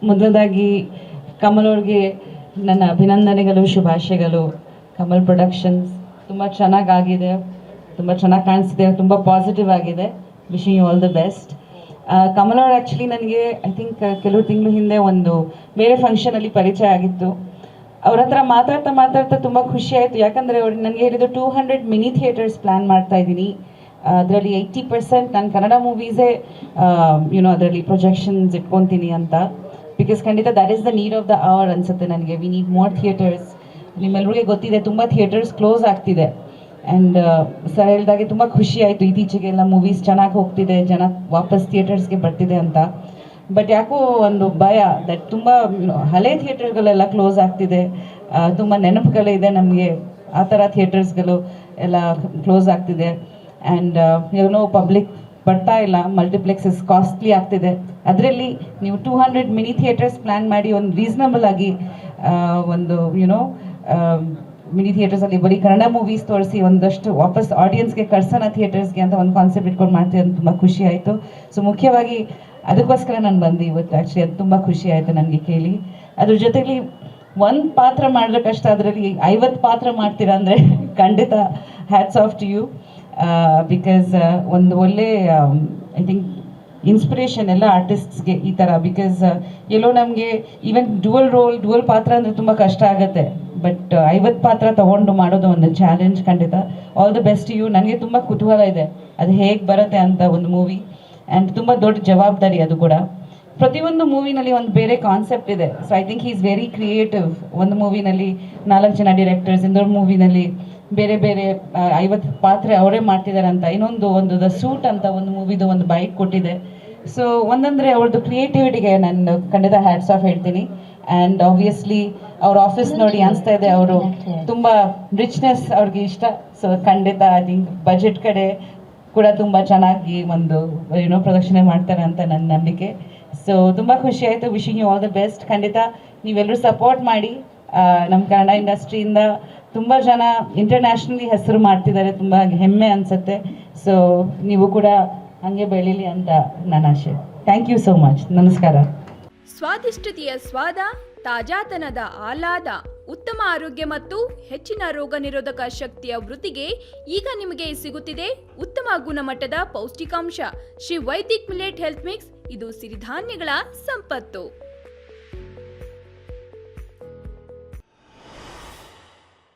ಮೊದಲದಾಗಿ ಕಮಲ್ ಅವ್ರಿಗೆ ನನ್ನ ಅಭಿನಂದನೆಗಳು, ಶುಭಾಶಯಗಳು. ಕಮಲ್ ಪ್ರೊಡಕ್ಷನ್ಸ್ ತುಂಬ ಚೆನ್ನಾಗಾಗಿದೆ, ತುಂಬ ಚೆನ್ನಾಗಿ ಕಾಣಿಸ್ತಿದೆ, ತುಂಬ ಪಾಸಿಟಿವ್ ಆಗಿದೆ. Wishing you all the best. Kamal ಅವ್ರು ಆ್ಯಕ್ಚುಲಿ ನನಗೆ ಐ ಥಿಂಕ್ ಕೆಲವು ತಿಂಗಳು ಹಿಂದೆ ಒಂದು ಬೇರೆ ಫಂಕ್ಷನಲ್ಲಿ ಪರಿಚಯ ಆಗಿತ್ತು. ಅವ್ರ ಹತ್ರ ಮಾತಾಡ್ತಾ ತುಂಬ ಖುಷಿ ಆಯಿತು. ಯಾಕಂದರೆ ಅವ್ರು ನನಗೆ ಹೇಳಿದ್ದು 200 ಮಿನಿ ಥಿಯೇಟರ್ಸ್ ಪ್ಲ್ಯಾನ್ ಮಾಡ್ತಾ ಇದ್ದೀನಿ. ಅದರಲ್ಲಿ 80% ನಾನು ಕನ್ನಡ ಮೂವೀಸೇ ಅದರಲ್ಲಿ ಪ್ರೊಜೆಕ್ಷನ್ಸ್ ಇಟ್ಕೊತೀನಿ ಅಂತ. ಬಿಕಾಸ್ ಖಂಡಿತ that is the need of the hour ಅನಿಸುತ್ತೆ ನನಗೆ. We need more theatres. ನಿಮ್ಮೆಲ್ಲರಿಗೆ ಗೊತ್ತಿದೆ, ತುಂಬ ಥಿಯೇಟರ್ಸ್ ಕ್ಲೋಸ್ ಆಗ್ತಿದೆ. ಆ್ಯಂಡ್ ಸರ್ ಹೇಳಿದಾಗೆ ತುಂಬ ಖುಷಿ ಆಯಿತು, ಇತ್ತೀಚೆಗೆಲ್ಲ ಮೂವೀಸ್ ಚೆನ್ನಾಗಿ ಹೋಗ್ತಿದೆ, ಜನ ವಾಪಸ್ ಥಿಯೇಟರ್ಸ್ಗೆ ಬರ್ತಿದೆ ಅಂತ. ಬಟ್ ಯಾಕೋ ಒಂದು ಭಯ ದಟ್ ತುಂಬ ಹಳೆ ಥಿಯೇಟರ್ಗಳೆಲ್ಲ ಕ್ಲೋಸ್ ಆಗ್ತಿದೆ, ತುಂಬ ನೆನಪುಗಳಿದೆ ನಮಗೆ, ಆ ಥರ ಥಿಯೇಟರ್ಸ್ಗಳು ಎಲ್ಲ ಕ್ಲೋಸ್ ಆಗ್ತಿದೆ. ಆ್ಯಂಡ್ ಏನೋ ಪಬ್ಲಿಕ್ ಬರ್ತಾ ಇಲ್ಲ, ಮಲ್ಟಿಪ್ಲೆಕ್ಸಸ್ ಕಾಸ್ಟ್ಲಿ ಆಗ್ತಿದೆ. ಅದರಲ್ಲಿ ನೀವು 200 ಮಿನಿ ಥಿಯೇಟರ್ಸ್ ಪ್ಲ್ಯಾನ್ ಮಾಡಿ ಒಂದು ರೀಸನಬಲ್ ಆಗಿ ಒಂದು ಮಿನಿ ಥಿಯೇಟರ್ಸಲ್ಲಿ ಬರೀ ಕನ್ನಡ ಮೂವೀಸ್ ತೋರಿಸಿ ಒಂದಷ್ಟು ವಾಪಸ್ ಆಡಿಯನ್ಸ್ಗೆ ಕರ್ಸೋಣ ಥಿಯೇಟರ್ಸ್ಗೆ ಅಂತ ಒಂದು ಕಾನ್ಸೆಪ್ಟ್ ಇಟ್ಕೊಂಡು ಮಾಡ್ತೀವಿ ಅಂತ ತುಂಬ ಖುಷಿ ಆಯಿತು. ಸೊ ಮುಖ್ಯವಾಗಿ ಅದಕ್ಕೋಸ್ಕರ ನಾನು ಬಂದೆ ಇವತ್ತು. ಆ್ಯಕ್ಚುಲಿ ಅದು ತುಂಬ ಖುಷಿ ಆಯಿತು ನನಗೆ ಕೇಳಿ. ಅದ್ರ ಜೊತೆಲಿ ಒಂದು ಪಾತ್ರ ಮಾಡಿದ್ರೆ ಕಷ್ಟ, ಅದರಲ್ಲಿ 50 ಪಾತ್ರ ಮಾಡ್ತೀರಾ ಅಂದರೆ ಖಂಡಿತ hats off to you. Because ಒಂದು ಒಳ್ಳೆ ಐ ಥಿಂಕ್ ಇನ್ಸ್ಪಿರೇಷನ್ ಎಲ್ಲ ಆರ್ಟಿಸ್ಟ್ಸ್ಗೆ ಈ ಥರ. ಬಿಕಾಸ್ ಎಲ್ಲೋ ನಮಗೆ ಈವನ್ ಡುವಲ್ ಪಾತ್ರ ಅಂದರೆ ತುಂಬ ಕಷ್ಟ ಆಗುತ್ತೆ. ಬಟ್ 50 ಪಾತ್ರ ತೊಗೊಂಡು ಮಾಡೋದು ಒಂದು ಚಾಲೆಂಜ್ ಖಂಡಿತ. All the best you. ನನಗೆ ತುಂಬ ಕುತೂಹಲ ಇದೆ ಅದು ಹೇಗೆ ಬರುತ್ತೆ ಅಂತ ಒಂದು ಮೂವಿ. ಆ್ಯಂಡ್ ತುಂಬ ದೊಡ್ಡ ಜವಾಬ್ದಾರಿ ಅದು ಕೂಡ. ಪ್ರತಿಯೊಂದು ಮೂವಿನಲ್ಲಿ ಒಂದು ಬೇರೆ ಕಾನ್ಸೆಪ್ಟ್ ಇದೆ. So I think he is very creative. ಒಂದು ಮೂವಿನಲ್ಲಿ 4 ಜನ ಡೈರೆಕ್ಟರ್ಸ್, ಇನ್ನೊಂದು ಮೂವಿನಲ್ಲಿ ಬೇರೆ 50 ಪಾತ್ರ ಅವರೇ ಮಾಡ್ತಿದ್ದಾರೆ ಅಂತ. ಒಂದು ದ ಸೂಟ್ ಅಂತ ಒಂದು ಮೂವಿದು ಒಂದು ಬೈಕ್ ಕೊಟ್ಟಿದೆ. ಸೊ ಒಂದಂದರೆ ಅವ್ರದ್ದು ಕ್ರಿಯೇಟಿವಿಟಿಗೆ ನಾನು ಖಂಡಿತ ಹ್ಯಾಟ್ಸ್ ಆಫ್ ಹೇಳ್ತೀನಿ. ಆ್ಯಂಡ್ ಆಬ್ವಿಯಸ್ಲಿ ಅವ್ರ ಆಫೀಸ್ ನೋಡಿ ಅನಿಸ್ತಾ ಇದೆ ಅವರು ತುಂಬ ರಿಚ್ನೆಸ್ ಅವ್ರಿಗೆ ಇಷ್ಟ. ಸೊ ಖಂಡಿತ ಐ ಥಿಂಕ್ ಬಜೆಟ್ ಕಡೆ ಕೂಡ ತುಂಬ ಚೆನ್ನಾಗಿ ಒಂದು ಪ್ರದರ್ಶನ ಮಾಡ್ತಾರೆ ಅಂತ ನನ್ನ ನಂಬಿಕೆ. ಸೊ ತುಂಬ ಖುಷಿ ಆಯಿತು. Wishing you all the best. ಖಂಡಿತ ನೀವೆಲ್ಲರೂ ಸಪೋರ್ಟ್ ಮಾಡಿ. ನಮ್ಮ ಕನ್ನಡ ಇಂಡಸ್ಟ್ರಿಯಿಂದ ತುಂಬ ಜನ ಇಂಟರ್ನ್ಯಾಷನಲಿ ಹೆಸರು ಮಾಡ್ತಿದ್ದಾರೆ, ತುಂಬ ಹೆಮ್ಮೆ ಅನಿಸುತ್ತೆ. ಸೊ ನೀವು ಕೂಡ ಹಾಗೆ ಬೆಳೀಲಿ ಅಂತ ನನ್ನ ಆಶೆ. Thank you so much. ನಮಸ್ಕಾರ. ಸ್ವಾದಿಷ್ಟತೆಯ ಸ್ವಾದ, ತಾಜಾತನದ ಆಹ್ಲಾದ, ಉತ್ತಮ ಆರೋಗ್ಯ ಮತ್ತು ಹೆಚ್ಚಿನ ರೋಗ ನಿರೋಧಕ ಶಕ್ತಿಯ ವೃದ್ಧಿಗೆ ಈಗ ನಿಮಗೆ ಸಿಗುತ್ತಿದೆ ಉತ್ತಮ ಗುಣಮಟ್ಟದ ಪೌಷ್ಟಿಕಾಂಶ Shri Vaidik millet health mix. ಇದು ಸಿರಿಧಾನ್ಯಗಳ ಸಂಪತ್ತು.